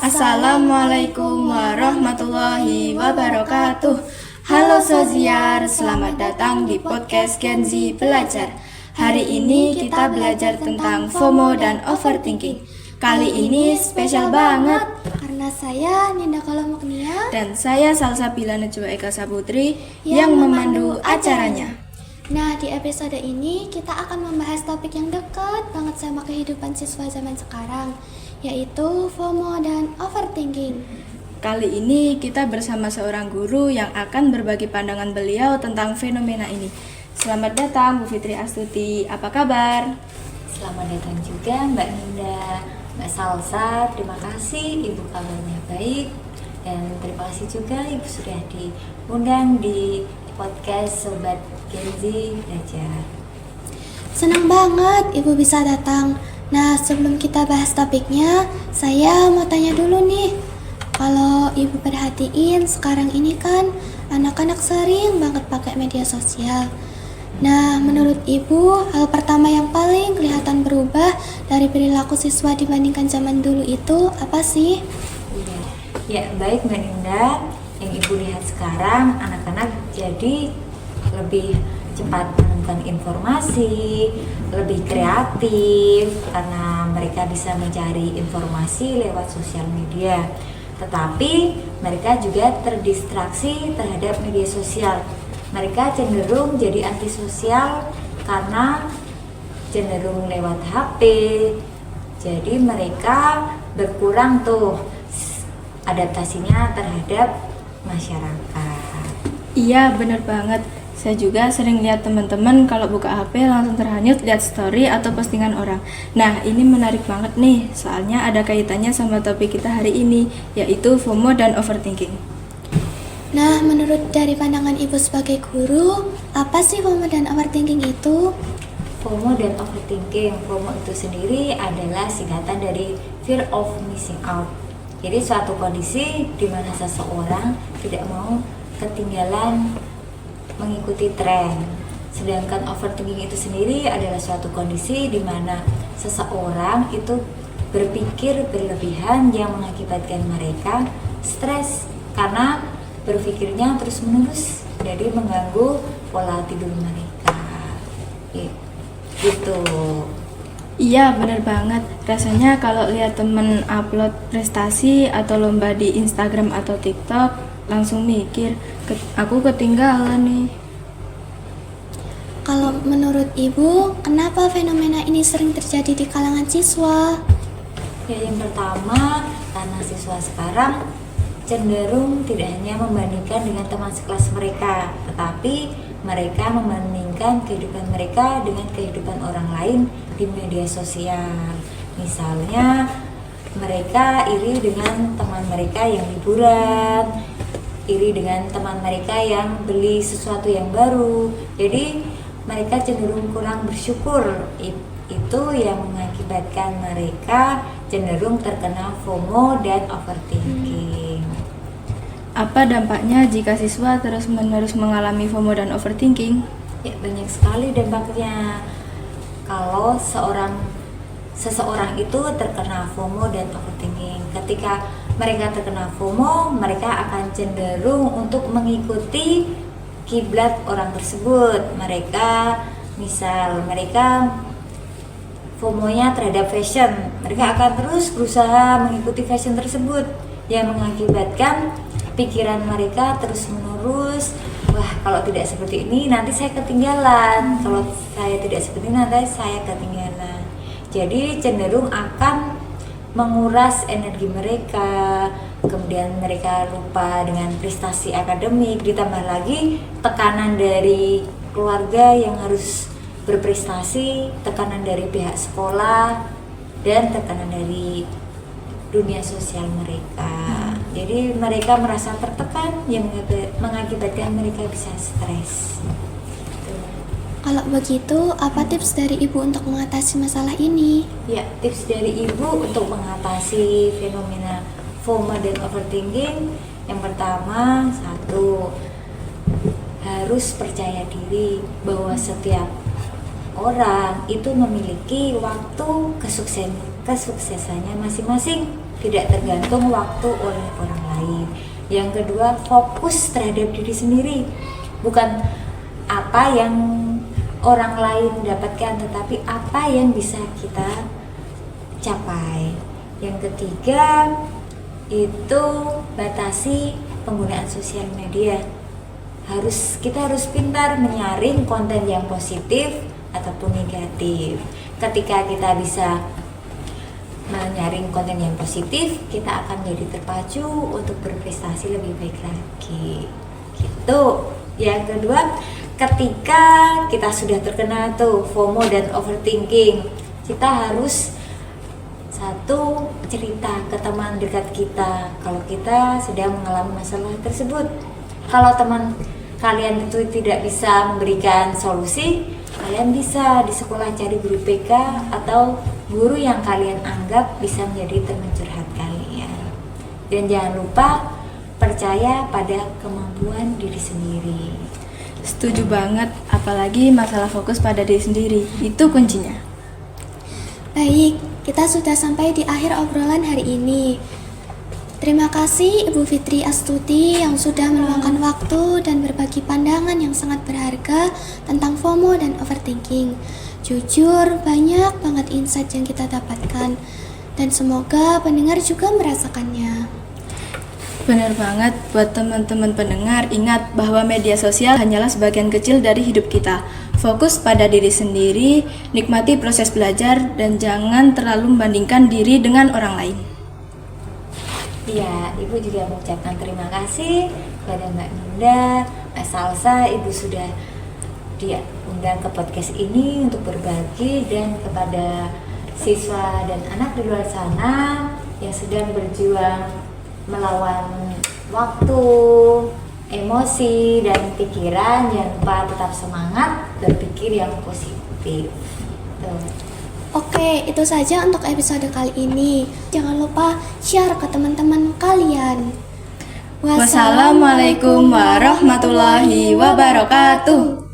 Assalamualaikum warahmatullahi wabarakatuh. Halo Soziar, selamat datang di podcast Gen Z Belajar. Hari ini kita belajar tentang FOMO dan overthinking. Kali ini spesial banget karena saya Ninda Kalamuknia dan saya Salsabila Najwa Eka Saputri yang memandu acaranya. Nah, di episode ini kita akan membahas topik yang dekat banget sama kehidupan siswa zaman sekarang, yaitu FOMO dan overthinking. Kali ini kita bersama seorang guru yang akan berbagi pandangan beliau tentang fenomena ini. Selamat datang Bu Fitri Astuti, apa kabar? Selamat datang juga Mbak Ninda, Mbak Salsa, terima kasih Ibu kabarnya baik. Dan terima kasih juga Ibu sudah diundang di podcast Sobat Gen Z Belajar. Senang banget Ibu bisa datang. Nah, sebelum kita bahas topiknya, saya mau tanya dulu nih. Kalau Ibu perhatiin sekarang ini kan anak-anak sering banget pakai media sosial. Nah, menurut Ibu, hal pertama yang paling kelihatan berubah dari perilaku siswa dibandingkan zaman dulu itu apa sih? Ya, baik Mbak Ninda. Yang Ibu lihat sekarang, anak-anak jadi lebih cepat menemukan informasi, lebih kreatif karena mereka bisa mencari informasi lewat sosial media. Tetapi mereka juga terdistraksi terhadap media sosial. Mereka cenderung jadi antisosial karena cenderung lewat HP. Jadi mereka berkurang tuh adaptasinya terhadap masyarakat. Iya, bener banget. Saya juga sering lihat teman-teman kalau buka HP langsung terhanyut lihat story atau postingan orang. Nah, ini menarik banget nih, soalnya ada kaitannya sama topik kita hari ini, yaitu FOMO dan overthinking. Nah, menurut dari pandangan Ibu sebagai guru, apa sih FOMO dan overthinking itu? FOMO dan overthinking. FOMO itu sendiri adalah singkatan dari fear of missing out. Jadi suatu kondisi di mana seseorang tidak mau ketinggalan mengikuti tren. Sedangkan overthinking itu sendiri adalah suatu kondisi di mana seseorang itu berpikir berlebihan yang mengakibatkan mereka stres karena berpikirnya terus-menerus, jadi mengganggu pola tidur mereka. Gitu. Iya, bener banget. Rasanya kalau lihat temen upload prestasi atau lomba di Instagram atau TikTok, langsung mikir, aku ketinggalan nih. Kalau menurut Ibu, kenapa fenomena ini sering terjadi di kalangan siswa? Ya, yang pertama, karena siswa sekarang cenderung tidak hanya membandingkan dengan teman sekelas mereka, tetapi mereka membandingkan kehidupan mereka dengan kehidupan orang lain di media sosial. Misalnya, mereka iri dengan teman mereka yang liburan, iri dengan teman mereka yang beli sesuatu yang baru. Jadi mereka cenderung kurang bersyukur. Itu yang mengakibatkan mereka cenderung terkena FOMO dan overthinking. Apa dampaknya jika siswa terus-menerus mengalami FOMO dan overthinking? Ya, banyak sekali dampaknya. Kalau seseorang itu terkena FOMO dan overthinking, ketika mereka terkena FOMO, mereka akan cenderung untuk mengikuti kiblat orang tersebut. Mereka FOMO-nya terhadap fashion, mereka akan terus berusaha mengikuti fashion tersebut yang mengakibatkan pikiran mereka terus-menerus, wah, kalau tidak seperti ini nanti saya ketinggalan, kalau saya tidak seperti ini nanti saya ketinggalan. Jadi cenderung akan menguras energi mereka, kemudian mereka lupa dengan prestasi akademik, ditambah lagi tekanan dari keluarga yang harus berprestasi, tekanan dari pihak sekolah, dan tekanan dari dunia sosial mereka. Jadi mereka merasa tertekan yang mengakibatkan mereka bisa stres. Kalau begitu, apa tips dari Ibu untuk mengatasi masalah ini? Ya, tips dari Ibu untuk mengatasi fenomena FOMO dan overthinking, yang pertama, satu, harus percaya diri bahwa setiap orang itu memiliki waktu kesuksesannya masing-masing. tidak tergantung waktu oleh orang lain. Yang kedua, fokus terhadap diri sendiri, bukan apa yang orang lain dapatkan, tetapi apa yang bisa kita capai. Yang ketiga, itu batasi penggunaan sosial media. Kita harus pintar menyaring konten yang positif ataupun negatif. Ketika kita bisa menyaring konten yang positif, kita akan jadi terpacu untuk berprestasi lebih baik lagi. Gitu. Yang kedua, ketika kita sudah terkena tuh FOMO dan overthinking, kita harus satu, cerita ke teman dekat kita kalau kita sedang mengalami masalah tersebut. Kalau teman kalian itu tidak bisa memberikan solusi, kalian bisa di sekolah cari guru PK atau guru yang kalian anggap bisa menjadi teman curhat kalian. Dan jangan lupa percaya pada kemampuan diri sendiri. Setuju banget, apalagi masalah fokus pada diri sendiri, itu kuncinya. Baik, kita sudah sampai di akhir obrolan hari ini. Terima kasih Ibu Fitri Astuti yang sudah meluangkan waktu dan berbagi pandangan yang sangat berharga tentang FOMO dan overthinking. Jujur, banyak banget insight yang kita dapatkan dan semoga pendengar juga merasakannya. Benar banget, buat teman-teman pendengar, ingat bahwa media sosial hanyalah sebagian kecil dari hidup kita. Fokus pada diri sendiri, nikmati proses belajar, dan jangan terlalu membandingkan diri dengan orang lain. Ya, Ibu juga mengucapkan terima kasih kepada Mbak Ninda, Mbak Salsa. Ibu sudah diundang ke podcast ini untuk berbagi, dan kepada siswa dan anak di luar sana yang sedang berjuang melawan waktu, emosi, dan pikiran, jangan lupa tetap semangat, berpikir yang positif. Tuh. Oke, itu saja untuk episode kali ini. Jangan lupa share ke teman-teman kalian. Wassalamualaikum warahmatullahi wabarakatuh.